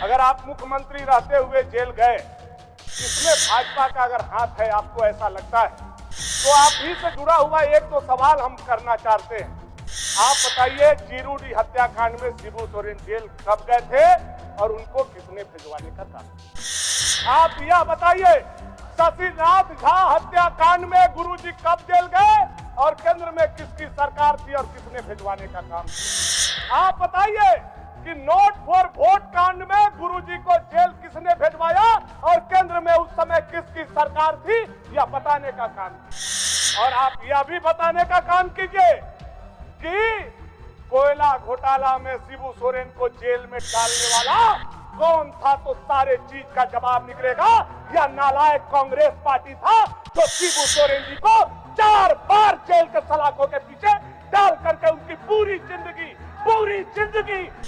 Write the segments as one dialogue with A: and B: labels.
A: अगर आप मुख्यमंत्री रहते हुए जेल गए, इसमें भाजपा का अगर हाथ है, आपको ऐसा लगता है, तो आप ही से जुड़ा हुआ एक दो सवाल हम करना चाहते हैं। आप बताइए, जीरूडी हत्याकांड में शिबू सोरेन जेल कब गए थे और उनको किसने भिजवाने का काम? आप यह बताइए, शशिनाथ झा हत्याकांड में गुरुजी कब जेल गए और केंद्र में किसकी सरकार थी और किसने भिजवाने का काम किया? आप बताइए कि नोट फॉर वोट कांड में गुरुजी को जेल किसने भिजवाया और केंद्र में उस समय किसकी सरकार थी, यह बताने का काम किया। और आप यह भी बताने का काम कीजिए कि कोयला घोटाला में शिबू सोरेन को जेल में डालने वाला कौन था, तो सारे चीज का जवाब निकलेगा। या नालायक कांग्रेस पार्टी था जो शिबू सोरेन जी को 4 बार जेल के सलाखों के पीछे डाल करके उनकी पूरी जिंदगी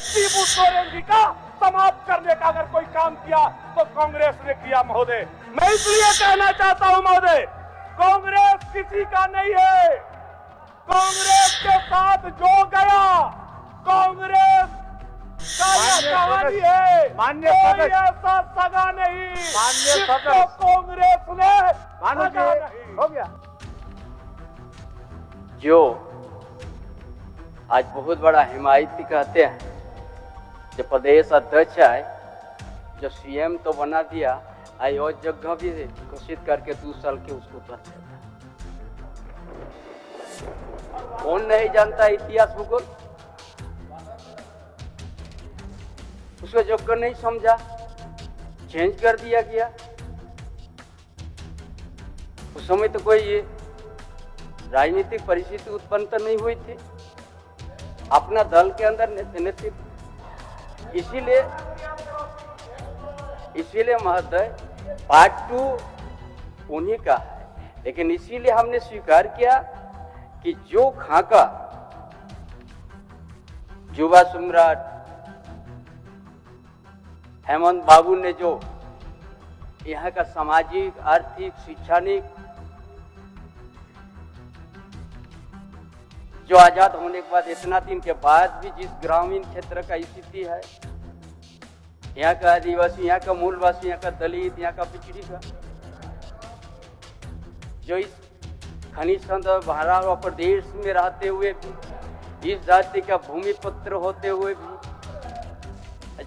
A: शिबू सोरेन जी का समाप्त करने का अगर कोई काम किया तो कांग्रेस ने किया महोदय। मैं इसलिए कहना चाहता हूं महोदय, कांग्रेस किसी का नहीं है। कांग्रेस के साथ जो गया, कांग्रेस का यह कहानी है।
B: माननीय
A: कोई ऐसा सगा नहीं जिसको कांग्रेस ने सगा नहीं।
B: हो गया।
C: जो आज बहुत बड़ा हिमायती कहते हैं, जो प्रदेश अध्यक्ष है, जो सीएम तो बना दिया, आई और जगह भी घोषित करके 2 साल के उसको बच जाता। कौन नहीं जानता इतिहास भूगोल? उसको जगह नहीं समझा, चेंज कर दिया गया। उस समय तो कोई राजनीतिक परिस्थिति उत्पन्न तो नहीं हुई थी अपना दल के अंदर नेतृत्व। इसीलिए महोदय पार्ट 2 उन्हीं का है। लेकिन इसीलिए हमने स्वीकार किया कि जो खाका युवा सम्राट हेमंत बाबू ने जो यहाँ का सामाजिक, आर्थिक, शैक्षणिक, जो आजाद होने के बाद इतना दिन के बाद भी जिस ग्रामीण क्षेत्र का स्थिति है, यहाँ का आदिवासी, यहाँ का मूलवासी, यहाँ का दलित, यहाँ का पिछड़ी का, जो इस खनिज संपदा भरा हुआ प्रदेश में रहते हुए भी, इस जाति का भूमि पुत्र होते हुए भी,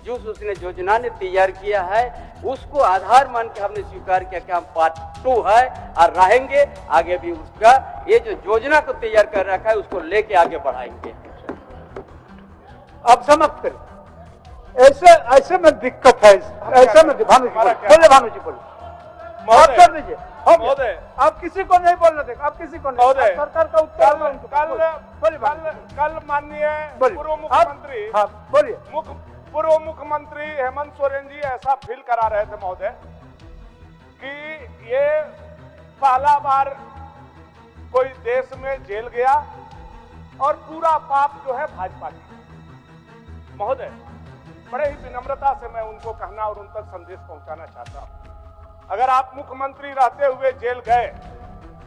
C: जो उसने योजना ने तैयार किया है, उसको आधार मान के हमने स्वीकार किया कि हम पार्ट 2 है और रहेंगे आगे भी। उसका ये जो योजना को तैयार कर रखा है उसको लेके आगे बढ़ाएंगे।
B: अब समाप्त करें। ऐसे में दिक्कत है। ऐसे में भानु जी बोले माफ कर दीजिए।
A: महोदय,
B: आप किसी को नहीं बोलना देगा, आप किसी को नहीं।
A: महोदय,
B: सरकार का उत्तर
A: कल माननीय पूर्व मुख्यमंत्री,
B: हाँ बोलिए,
A: पूर्व मुख्यमंत्री हेमंत सोरेन जी ऐसा फील करा रहे थे महोदय कि ये पहला बार कोई देश में जेल गया और पूरा पाप जो है भाजपा की। महोदय, बड़े ही विनम्रता से मैं उनको कहना और उन तक संदेश पहुंचाना चाहता हूं, अगर आप मुख्यमंत्री रहते हुए जेल गए,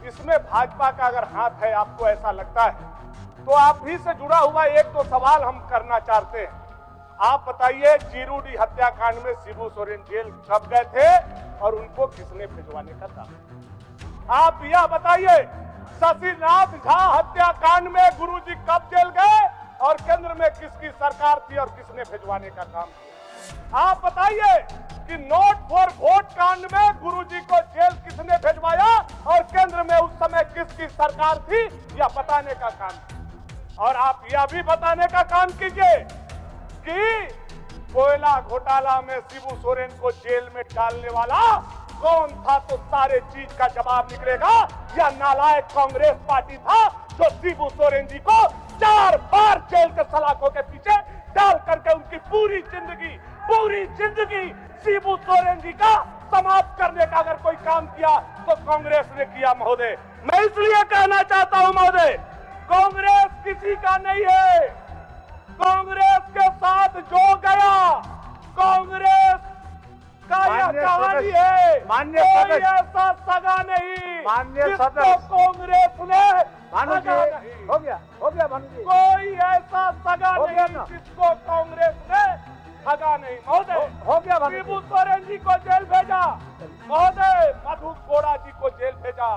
A: इसमें भाजपा का अगर हाथ है, आपको ऐसा लगता है, तो आप ही से जुड़ा हुआ एक दो सवाल हम करना चाहते हैं। आप बताइए, जीरूडी हत्याकांड में शिबू सोरेन जेल कब गए थे और उनको किसने भिजवाने का काम? आप यह बताइए, शशिनाथ झा हत्याकांड में गुरुजी कब जेल गए और केंद्र में किसकी सरकार थी और किसने भिजवाने का काम किया? आप बताइए कि नोट फॉर वोट कांड में गुरुजी को जेल किसने भिजवाया और केंद्र में उस समय किसकी सरकार थी, यह बताने का काम किया। और आप यह भी बताने का काम कीजिए कि कोयला घोटाला में शिबू सोरेन को जेल में डालने वाला कौन था, तो सारे चीज का जवाब निकलेगा। या नालायक कांग्रेस पार्टी था जो शिबू सोरेन जी को 4 बार जेल के सलाखों के पीछे डाल करके उनकी पूरी जिंदगी शिबू सोरेन जी का समाप्त करने का अगर कोई काम किया तो कांग्रेस ने किया महोदय। मैं इसलिए कहना चाहता हूं महोदय, कांग्रेस किसी का नहीं है। कांग्रेस के साथ जो गया, कांग्रेस का यह कहानी है। कोई ऐसा सगा नहीं जिसको कांग्रेस ने सगा नहीं।
B: हो गया भानु जी।
A: कोई ऐसा सगा नहीं जिसको कांग्रेस ने ठगा नहीं महोदय।
B: हो गया भानु जी।
A: शिबू सोरेन जी को जेल भेजा महोदय, मधु कोड़ा जी को जेल भेजा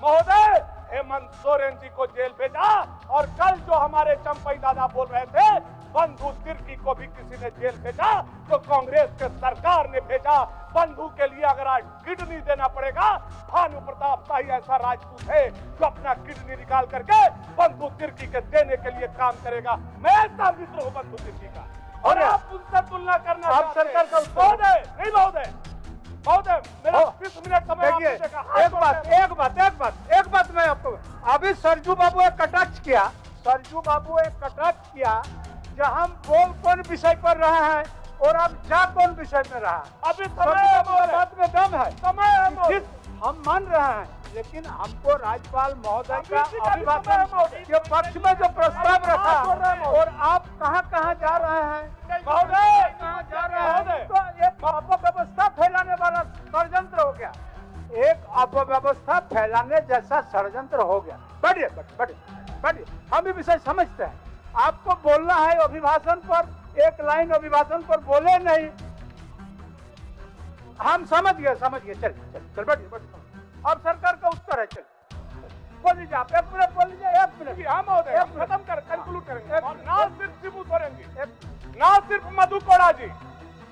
A: महोदय, हेमंत सोरेन जी को जेल भेजा, और कल जो हमारे चंपई दादा बोल रहे थे बंधु तिर्की को भी किसी ने जेल भेजा, तो कांग्रेस के सरकार ने भेजा। बंधु के लिए अगर आज किडनी देना पड़ेगा, भानु प्रताप शाही ऐसा राजपूत है जो अपना किडनी निकाल करके बंधु तिर्की के देने के लिए काम करेगा। मैं ऐसा मित्र हूँ बंधु तिर्की का, और आप उनसे तुलना करना
B: आप सरकार का
A: महोदय नहीं महोदय, महोदय मेरा 20 मिनट समय
B: देखिए,
A: आपने देखा।
B: एक बात मैं आपको, अभी सरजू बाबू एक कटाक्ष किया, जब हम बोल कौन विषय पर रहे हैं और अब जा कौन विषय में रहा।
A: अभी समय
B: बात में दम है,
A: समय है महोदय।
B: हम मान रहे हैं, लेकिन हमको राज्यपाल महोदय का
A: अभी का भी
B: अभिभाषण
A: समय है महोदय।
B: के पक्ष में जो प्रस्ताव
A: अभी
B: रखा,
A: बात हो रहा है महोदय।
B: और आप कहाँ जा रहे हैं
A: महोदय,
B: कहाँ जा रहे हैं,
A: महोदय।
B: तो एक अपव्यवस्था फैलाने वाला षड्यंत्र हो गया, एक अपव्यवस्था फैलाने जैसा षड्यंत्र हो गया। बढ़िए, हम भी विषय समझते हैं। आपको बोलना है अभिभाषण पर, एक लाइन अभिभाषण पर बोले नहीं, हम समझ गए। चल बढ़िए। अब सरकार का उत्तर है, चल बोल लीजिए आप, 1 मिनट बोल लीजिए, 1 मिनट।
A: हाँ महोदय, हम खत्म कर कंक्लूड करेंगे। और ना सिर्फ शिबू सोरेन जी, ना सिर्फ मधु कोड़ा जी,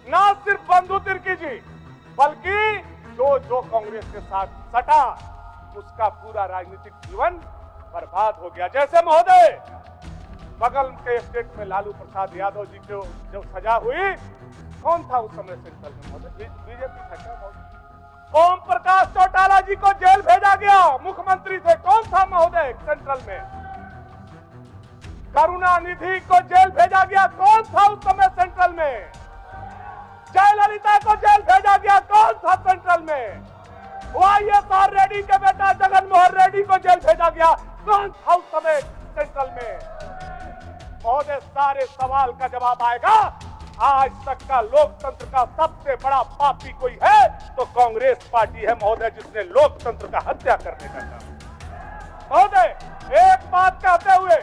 A: ना सिर्फ बंधु तिर्की जी, बल्कि जो कांग्रेस के साथ सटा उसका पूरा राजनीतिक जीवन बर्बाद हो गया। जैसे महोदय बगल के स्टेट में लालू प्रसाद यादव जी को जो सजा हुई, कौन था उस समय सेंट्रल में महोदय? बीजेपी था क्या महोदय? ओम प्रकाश चौटाला जी को जेल भेजा गया, मुख्यमंत्री थे, कौन था महोदय सेंट्रल में? करुणानिधि को जेल भेजा गया, कौन था उस समय सेंट्रल में? जयललिता को जेल भेजा गया, कौन था सेंट्रल में? YSR रेड्डी के बेटा जगन मोहन रेड्डी को जेल भेजा गया, कौन था उस समय सेंट्रल में? महोदय, सारे सवाल का जवाब आएगा। आज तक का लोकतंत्र का सबसे बड़ा पापी कोई है तो कांग्रेस पार्टी है महोदय, जिसने लोकतंत्र का हत्या करने का काम। महोदय एक बात कहते हुए,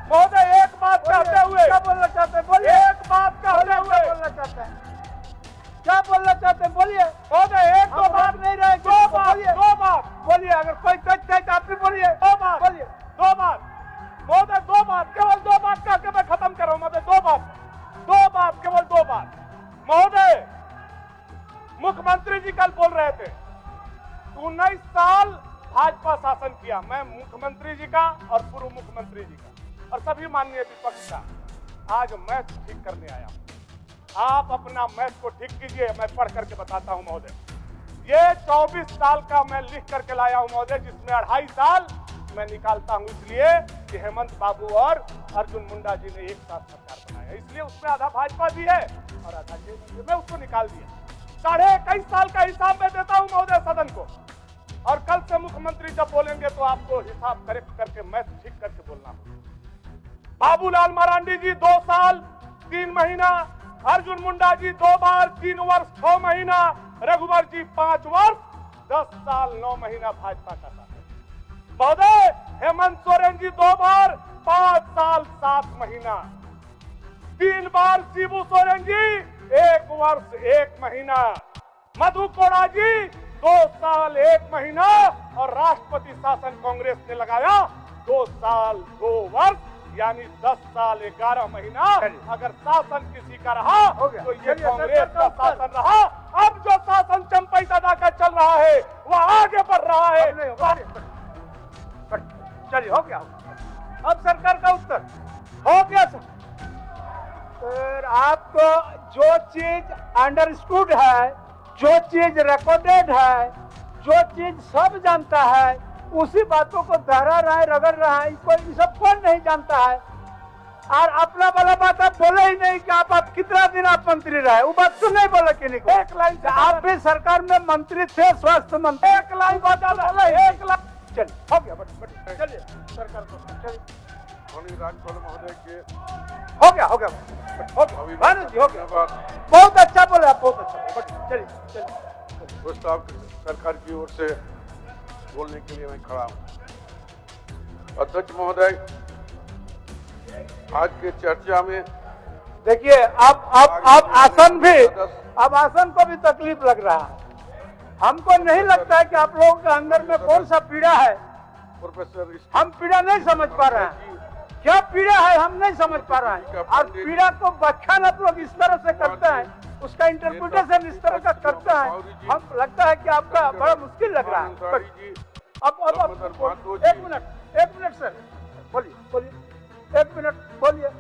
B: क्या बोलना चाहते हैं बोलिए,
A: एक बात कहते हुए
B: क्या बोलना चाहते हैं बोलिए
A: महोदय, एक दो बात
B: नहीं रहे,
A: दो बात
B: बोलिए, अगर कोई तथ्य है तो आप भी बोलिए,
A: दो बात
B: बोलिए।
A: महोदय, दो बात, केवल दो बात कह के मैं खत्म कर रहा हूं महोदय। केवल दो बात। महोदय, मुख्यमंत्री जी कल बोल रहे थे 19 साल भाजपा शासन किया, मैं मुख्यमंत्री जी का और पूर्व मुख्यमंत्री जी का और सभी माननीय विपक्ष का आज मैथ ठीक करने आया हूं। आप अपना मैथ को ठीक कीजिए, मैं पढ़ करके बताता हूं महोदय। ये 24 साल का मैं लिख करके लाया हूं महोदय, जिसमें 2.5 साल मैं निकालता हूं इसलिए कि हेमंत बाबू और अर्जुन मुंडा जी ने एक साथ सरकार बनाया, इसलिए उसमें आधा भाजपा भी है और आधा जेडीयू। मैं उसको निकाल दिया। 21.5 साल का हिसाब मैं देता हूं महोदय सदन को, और कल से मुख्यमंत्री जब बोलेंगे तो आपको हिसाब करेक्ट करके मैथ ठीक करके बोलना होगा। बाबूलाल मरांडी जी 2 साल 3 महीना, अर्जुन मुंडा जी 2 बार 3 वर्ष 6 महीना, रघुवर जी 5 वर्ष 10 साल 9 महीना भाजपा का शासन। महोदय, हेमंत सोरेन जी 2 बार 5 साल 7 महीना, 3 बार शिबू सोरेन जी 1 वर्ष 1 महीना, मधु कोड़ा जी 2 साल 1 महीना, और राष्ट्रपति शासन कांग्रेस ने लगाया 2 साल 2 वर्ष, यानी 10 साल 11 महीना। अगर शासन किसी का रहा तो ये कांग्रेस का शासन रहा। अब जो शासन चंपई दादा का चल रहा है वह आगे बढ़ रहा है।
B: चलिए, हो गया। अब सरकार का उत्तर हो गया सर। फिर आपको जो चीज अंडरस्टूड है, जो चीज रिकॉर्डेड है, जो चीज सब जानता है, उसी बातों को दोहरा रहा है, रगड़ रहा है। कोई सब कौन नहीं जानता है। और अपना वाला बात आप बोले ही नहीं कि आप कितना दिन आप मंत्री रहे, वो बात तो नहीं बोला कि नहीं।
A: एक लाइन से
B: आप भी सरकार में मंत्री थे, स्वास्थ्य मंत्री।
A: एक लाइन बात एक लाइन।
B: चलिए, हो गया। चलिए सरकार को, चलिए
D: राज्यपाल महोदय के
B: हो गया भानु जी, हो गया। बहुत अच्छा बोले आप, बहुत अच्छा। चलिए
D: प्रस्ताव सरकार की ओर से बोलने के लिए मैं खड़ा हूं। अध्यक्ष महोदय, आज के चर्चा में
B: देखिए अब आसन को भी तकलीफ लग रहा है। हमको नहीं लगता है कि आप लोगों के अंदर में कौन सा पीड़ा है।
D: प्रोफेसर
B: हम पीड़ा नहीं समझ पा रहे हैं, क्या पीड़ा है हम नहीं समझ पा रहे हैं। और पीड़ा को व्याख्यान आप लोग इस तरह से करते हैं, उसका इंटरप्रिटेशन इस तरह का करते हैं, हम लगता है कि आपका बड़ा मुश्किल लग रहा है। अब एक मिनट सर, बोलिए 1 मिनट बोलिए।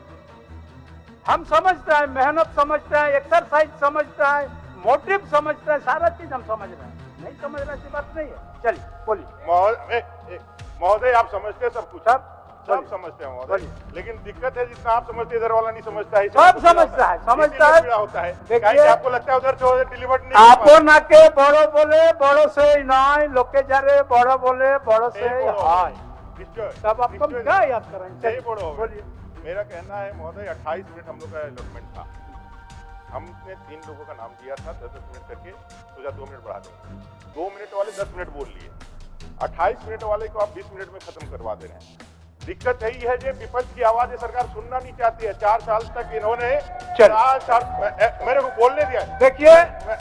B: हम समझते हैं, मेहनत समझते हैं, एक्सरसाइज समझते हैं, मोटिव समझते हैं, सारा चीज हम समझ रहे हैं, नहीं समझ रहे ऐसी बात नहीं है। चलिए बोलिए।
A: महोदय आप समझते हैं सब कुछ, सब समझते हैं महोदय,
B: बोलिए।
A: लेकिन दिक्कत है जितना आप समझते हैं इधर वाला नहीं समझता है।
B: सब समझता है, समझता है।
A: पीड़ा होता है,
B: देखिए,
A: आपको लगता है उधर जो डिलीवर्ड नहीं
B: आपो ना के बड़ो बोले बड़ो से नाय, लोके जारे बड़ो बोले बड़ो से हाय। तब आप कम क्या याद करेंगे?
A: बोलिए। मेरा कहना है महोदय 28 मिनट हम लोग का अलॉटमेंट था, हमने 3 लोगों का नाम दिया था 10-10 मिनट करके, सोचा 2 मिनट बढ़ा देंगे। 2 मिनट वाले 10 मिनट बोल लिए, 28 मिनट वाले को आप 20 मिनट में खत्म करवा दे रहे हैं। दिक्कत यही है कि विपक्ष की आवाज सरकार सुनना नहीं चाहती है। 4 साल तक इन्होंने मेरे को बोलने दिया।
B: देखिए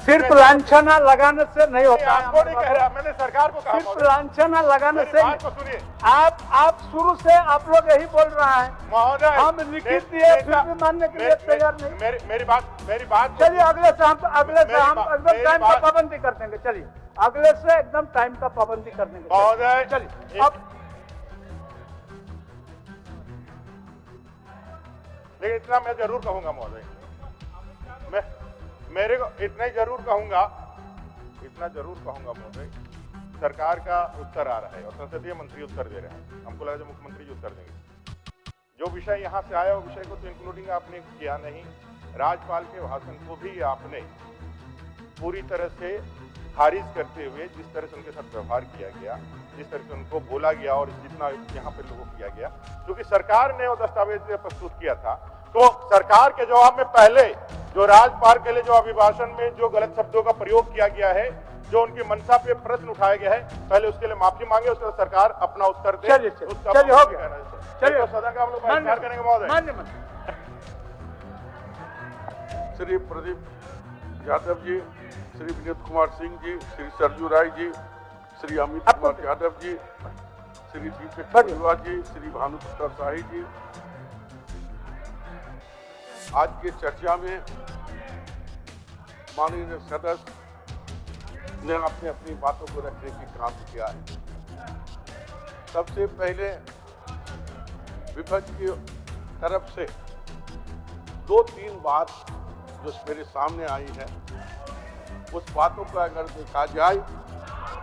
B: सिर्फ लांछना लगाने से नहीं होता।
A: आपको नहीं कह रहा, मैंने सरकार को कहा
B: सिर्फ लांछना लगाने से।
A: बात को सुनिए,
B: आप शुरू से आप लोग यही बोल रहा है
A: महोदय।
B: हम लिखित दिए फिर भी मानने के लिए तैयार नहीं।
A: मेरी बात
B: चलिए अगले से हम एकदम टाइम का पाबंदी कर देंगे। चलिए अगले से एकदम टाइम का पाबंदी कर देंगे
A: महोदय।
B: चलिए अब
A: लेकिन इतना मैं जरूर कहूंगा महोदय, मेरे को इतना ही जरूर कहूंगा महोदय, सरकार का उत्तर आ रहा है और संसदीय मंत्री उत्तर दे रहे हैं। हमको लगा जो मुख्यमंत्री जी उत्तर देंगे। जो विषय यहाँ से आया वो विषय को तो इंक्लूडिंग आपने किया नहीं। राज्यपाल के भाषण को भी आपने पूरी तरह से खारिज करते हुए जिस तरह से उनके साथ व्यवहार किया गया, जिस तरह से उनको बोला गया और जितना यहाँ पे लोगों किया गया, क्योंकि सरकार ने वो दस्तावेज प्रस्तुत किया था, तो सरकार के जवाब में पहले जो राज्यपाल के लिए जो अभिभाषण में जो गलत शब्दों का प्रयोग किया गया है, जो उनकी मंशा पे प्रश्न उठाया गया है, पहले उसके लिए माफी मांगे, उसके बाद सरकार अपना उत्तर दे।
B: चलिए हो गया। चलिए
A: सदन का हम लोग बहिष्कार करेंगे महोदय।
D: श्री प्रदीप यादव जी, श्री विनीत कुमार सिंह जी, श्री सरजू राय जी, श्री अमित कुमार यादव जी, श्री दीपक बरुआ जी, श्री भानु प्रताप शाही जी, आज की चर्चा में माननीय सदस्य ने अपने अपनी बातों को रखने की काम किया है। सबसे पहले विपक्ष की तरफ से 2-3 बात जो मेरे सामने आई है, उस बातों को अगर देखा जाए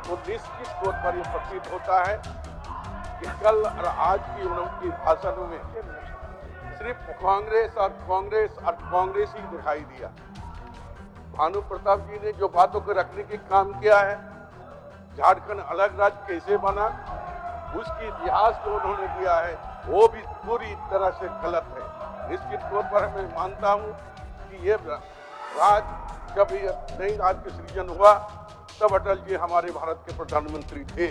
D: तो निश्चित तौर पर यह प्रतीत होता है कि कल और आज की उनकी भाषणों में सिर्फ कांग्रेस और कांग्रेस ही दिखाई दिया। भानु प्रताप जी ने जो बातों को रखने की काम किया है, झारखंड अलग राज्य कैसे बना, उसकी इतिहास जो उन्होंने दिया है वो भी पूरी तरह से गलत है। निश्चित तौर पर मैं मानता हूँ कि ये जब ये नई राज्य का सृजन हुआ तब अटल जी हमारे भारत के प्रधानमंत्री थे,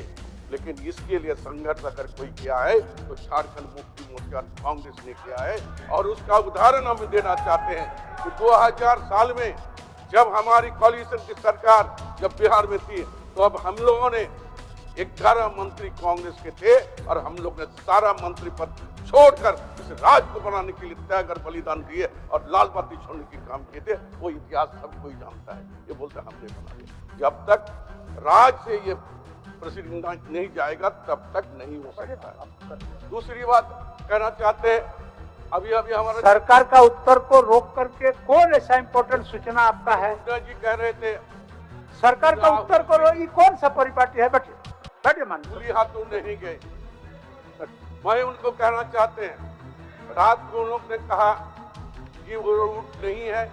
D: लेकिन इसके लिए संघर्ष अगर कोई किया है तो झारखंड मुक्ति मोर्चा कांग्रेस ने किया है। और उसका उदाहरण हम देना चाहते हैं कि 2000 साल में जब हमारी कोalition की सरकार जब बिहार में थी, तो अब हम लोगों ने 11 मंत्री कांग्रेस के थे और हम लोग ने सारा मंत्री पद छोड़कर इस राज्य को बनाने के लिए त्याग और बलिदान दिए और लाल बत्ती छोड़ने के काम किए थे। वो इतिहास सब कोई जानता है। ये बोलते हमने बना दिया। जब तक राज से ये प्रेसिडेंट नहीं जाएगा तब तक नहीं हो सकता है। दूसरी बात कहना चाहते हैं, अभी हमारा
B: सरकार का उत्तर को रोक करके कौन ऐसा इंपॉर्टेंट सूचना आपका है?
D: जी कह रहे थे
B: सरकार का उत्तर को रोक, कौन सा परिपाटी है? बैठे मान
D: खुली हाथों नहीं गए। मैं उनको कहना चाहते हैं, रात को उन लोग ने कहा कि वो रूट नहीं है,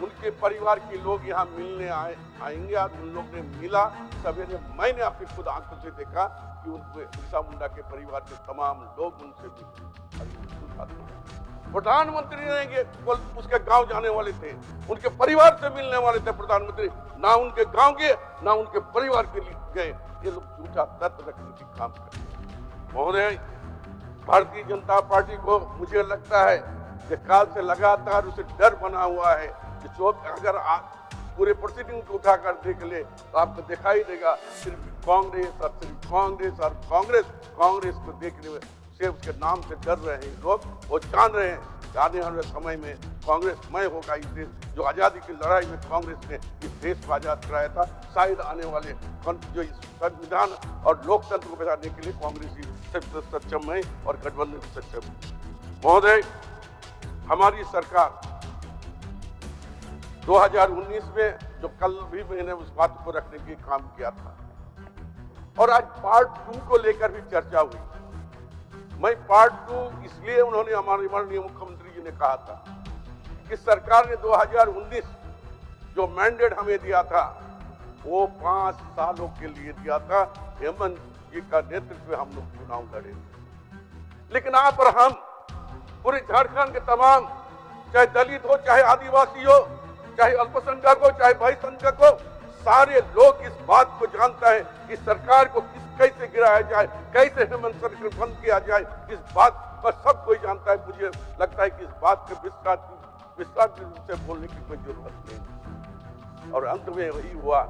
D: उनके परिवार के लोग यहाँ मिलने आएंगे। आज उन लोग ने मिला सवेरे, मैंने अपनी खुद आंखों से देखा कि उनको बिरसा मुंडा के परिवार के तमाम लोग उनसे मिले। प्रधानमंत्री ने उसके गांव जाने वाले थे, उनके परिवार से मिलने वाले थे प्रधानमंत्री, ना उनके गांव गए ना उनके परिवार के लिए गए। ये लोग झूठा तथ्य रखने की काम करते हैं। महोदय, भारतीय जनता पार्टी को मुझे लगता है ये काल से लगातार उसे डर बना हुआ है कि जो अगर आप पूरे प्रोसीडिंग को उठाकर देख ले तो आपको दिखाई देगा सिर्फ कांग्रेस और सिर्फ कांग्रेस और कांग्रेस को देखने में से उसके नाम से डर रहे हैं लोग। वो जान रहे हैं कि आने वाले समय में कांग्रेसमय होगा इस देश। जो आज़ादी की लड़ाई में कांग्रेस ने इस देश को आज़ाद कराया था, शायद आने वाले जो इस संविधान और लोकतंत्र को बचाने के लिए कांग्रेस ही सबसे सक्षम है और गठबंधन भी सक्षम है। महोदय, हमारी सरकार 2019 में जो कल भी मैंने उस बात को रखने की काम किया था और आज पार्ट 2 को लेकर भी चर्चा हुई। मैं पार्ट 2 इसलिए उन्होंने हमारे माननीय मुख्यमंत्री जी ने कहा था कि सरकार ने 2019 जो मैंडेट हमें दिया था वो 5 सालों के लिए दिया था। हेमंत जी का नेतृत्व में हम लोग चुनाव लड़े, लेकिन आप और हम पूरे झारखंड के तमाम, चाहे दलित हो, चाहे आदिवासी हो, चाहे अल्पसंख्यक हो, चाहे भाई संख्यक हो, सारे लोग इस बात को जानता है कि सरकार को कैसे गिराया जाए, कैसे हेमंत सरकार बंद किया जाए, इस बात पर सब कोई जानता है। मुझे लगता है कि इस बात के विस्तार रूप से बोलने की कोई जरूरत नहीं। और अंत में वही हुआ